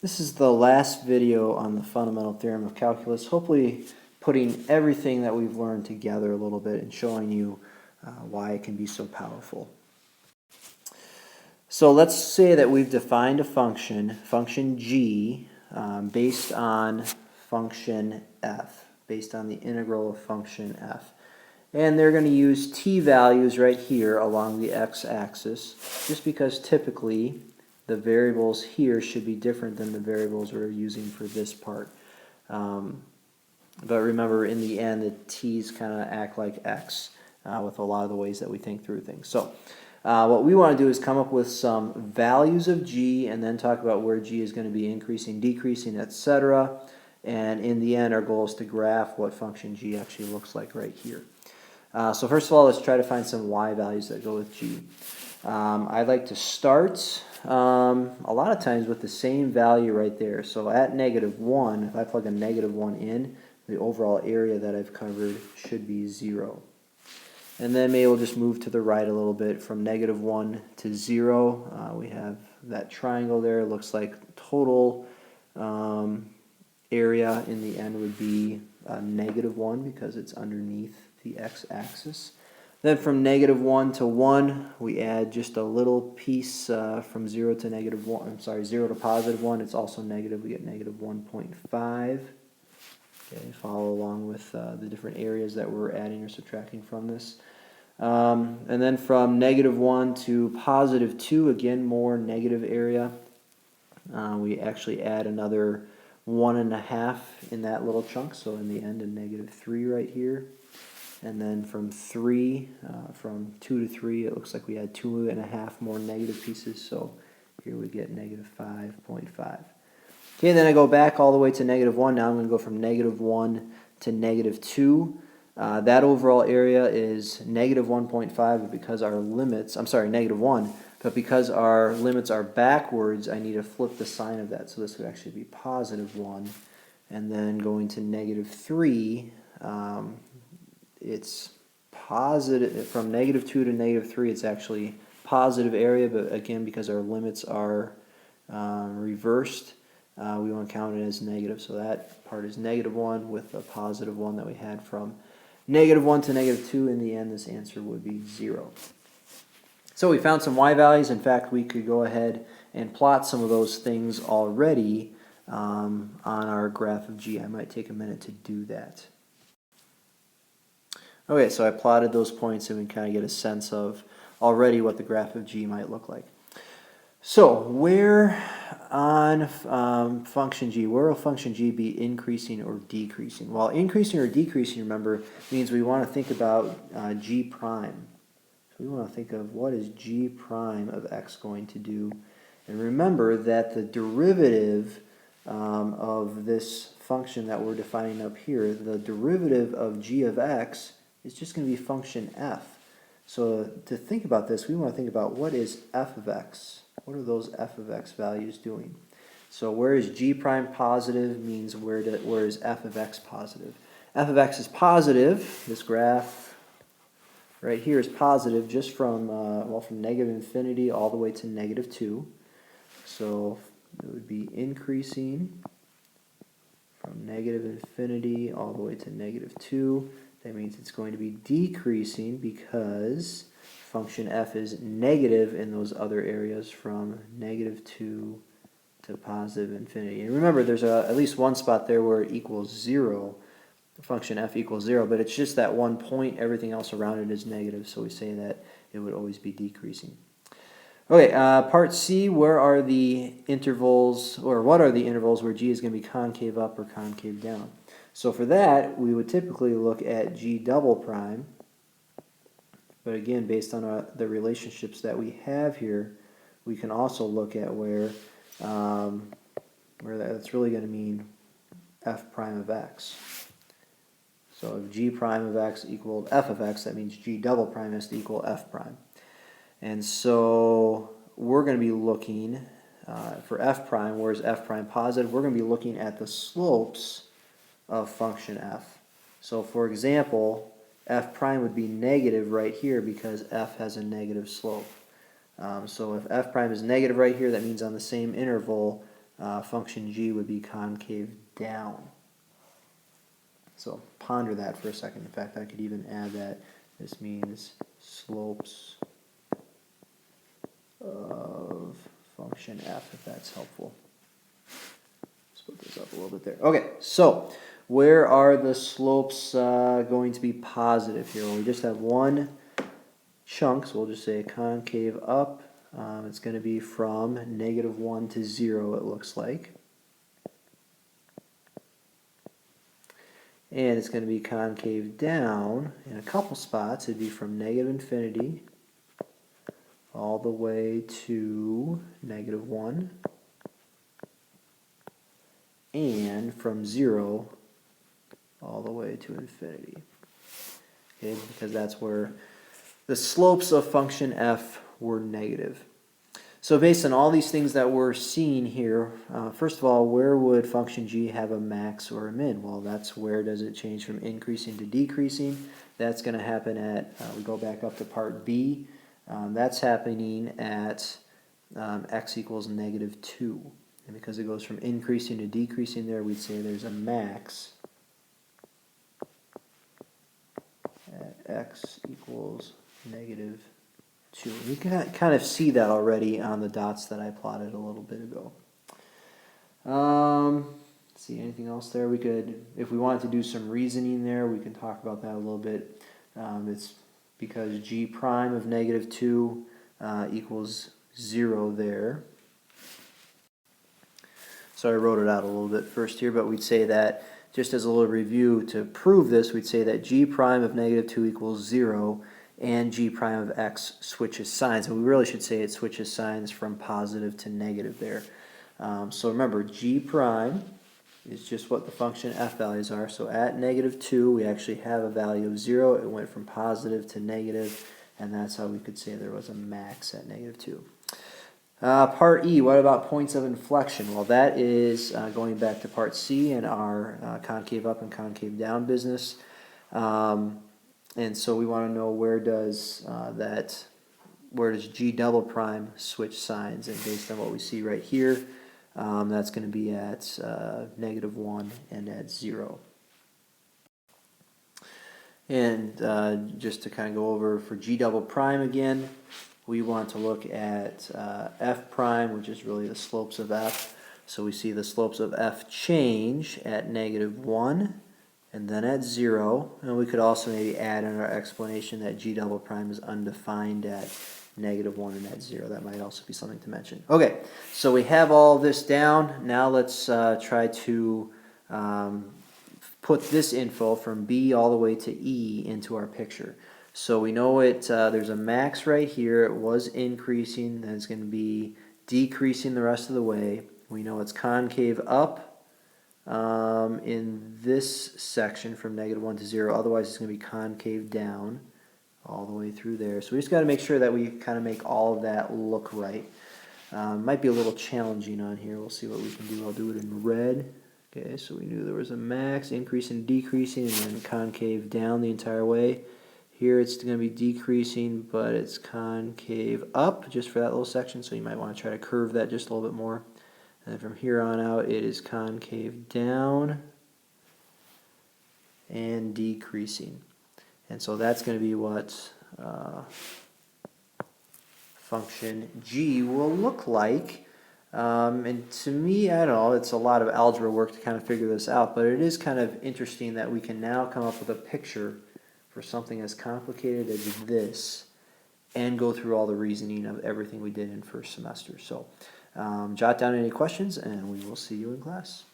This is the last video on the fundamental theorem of calculus, hopefully putting everything that we've learned together a little bit and showing you why it can be so powerful. So let's say that we've defined a function g, based on function f, based on the integral of function f. And they're going to use t values right here along the x-axis, just because typically the variables here should be different than the variables we're using for this part. But remember, in the end, the t's kind of act like x with a lot of the ways that we think through things. So what we want to do is come up with some values of g and then talk about where g is going to be increasing, decreasing, etc. And in the end, our goal is to graph what function g actually looks like right here. So first of all, let's try to find some y values that go with g. I'd like to start a lot of times with the same value right there. So at -1, if I plug a -1 in, the overall area that I've covered should be 0. And then maybe we'll just move to the right a little bit from -1 to 0. We have that triangle there. It looks like total area in the end would be -1 because it's underneath the x-axis. Then from -1 to 1, we add just a little piece from 0 to -1. I'm sorry, 0 to +1. It's also negative. We get -1.5. Okay, follow along with the different areas that we're adding or subtracting from this. And then from -1 to +2, again, more negative area. We actually add another 1.5 in that little chunk, so in the end a -3 right here. And then from 2 to 3, it looks like we had 2.5 more negative pieces, so here we get -5.5. Okay, then I go back all the way to -1. Now I'm going to go from -1 to -2. That overall area is -1.5, but because our limits, I'm sorry, -1, but because our limits are backwards, I need to flip the sign of that, so this would actually be +1. And then going to -3, it's positive, from -2 to -3, it's actually positive area, but again, because our limits are reversed, we want to count it as negative. So that part is -1 with a +1 that we had from -1 to -2. In the end, this answer would be 0. So we found some y values. In fact, we could go ahead and plot some of those things already on our graph of g. I might take a minute to do that. Okay, so I plotted those points and we kind of get a sense of already what the graph of g might look like. So where on function g, where will function g be increasing or decreasing? Well, increasing or decreasing, remember, means we want to think about g prime. So we want to think of what is g prime of x going to do. And remember that the derivative of this function that we're defining up here, the derivative of g of x is just going to be function f. So to think about this, we want to think about what is f of x. What are those f of x values doing? So where is g prime positive means where is f of x positive? F of x is positive. This graph right here is positive just from, well, from -infinity all the way to -2. So it would be increasing from -infinity all the way to -2. That means it's going to be decreasing because function f is negative in those other areas from -2 to +infinity. And remember, there's at least one spot there where it equals 0. The function f equals 0, but it's just that one point. Everything else around it is negative, so we say that it would always be decreasing. Okay, part C, where are the intervals, or what are the intervals where g is going to be concave up or concave down? So for that, we would typically look at g double prime, but again, based on the relationships that we have here, we can also look at where that's really going to mean f prime of x. So if g prime of x equaled f of x, that means g double prime has to equal f prime. And so we're going to be looking for f prime, where is f prime positive? We're going to be looking at the slopes of function f. So for example, f prime would be negative right here because f has a negative slope. So if f prime is negative right here, that means on the same interval function g would be concave down. So ponder that for a second. In fact, I could even add that this means slopes of function f, if that's helpful. Let's put this up a little bit there. Okay, so where are the slopes going to be positive here? Well, we just have one chunk, so we'll just say concave up. It's going to be from -1 to 0, it looks like. And it's going to be concave down in a couple spots. It'd be from -infinity all the way to -1, and from 0 all the way to infinity. Okay, because that's where the slopes of function f were negative. So based on all these things that we're seeing here, first of all, where would function g have a max or a min? Well, that's where does it change from increasing to decreasing. That's going to happen at, we go back up to part B, that's happening at x equals -2. And because it goes from increasing to decreasing there, we'd say there's a max at x equals -2. You can kind of see that already on the dots that I plotted a little bit ago. Let's see, anything else there? We could, if we wanted to do some reasoning there, we can talk about that a little bit. It's because g prime of -2 equals 0 there. So I wrote it out a little bit first here, but we'd say that, just as a little review to prove this, we'd say that g prime of -2 equals 0, and g prime of x switches signs. And we really should say it switches signs from positive to negative there. So remember, g prime is just what the function f values are. So at -2, we actually have a value of 0. It went from positive to negative, and that's how we could say there was a max at -2. Part E, what about points of inflection? Well, that is going back to part C and our concave up and concave down business. And so we want to know where does g double prime switch signs, and based on what we see right here, that's going to be at -1 and at 0. And just to kind of go over for g double prime again, we want to look at f prime, which is really the slopes of f. So we see the slopes of f change at -1 and then at 0. And we could also maybe add in our explanation that g double prime is undefined at -1 and at 0. That might also be something to mention. Okay, so we have all this down. Now let's try to put this info from B all the way to E into our picture. So we know there's a max right here. It was increasing, then it's going to be decreasing the rest of the way. We know it's concave up in this section from -1 to 0. Otherwise, it's going to be concave down all the way through there. So we just got to make sure that we kind of make all of that look right. Might be a little challenging on here. We'll see what we can do. I'll do it in red. Okay, so we knew there was a max, increasing, decreasing, and then concave down the entire way. Here it's going to be decreasing, but it's concave up just for that little section, so you might want to try to curve that just a little bit more. And then from here on out, it is concave down and decreasing. And so that's going to be what function g will look like. And to me, I don't know, it's a lot of algebra work to kind of figure this out, but it is kind of interesting that we can now come up with a picture for something as complicated as this and go through all the reasoning of everything we did in first semester. So jot down any questions and we will see you in class.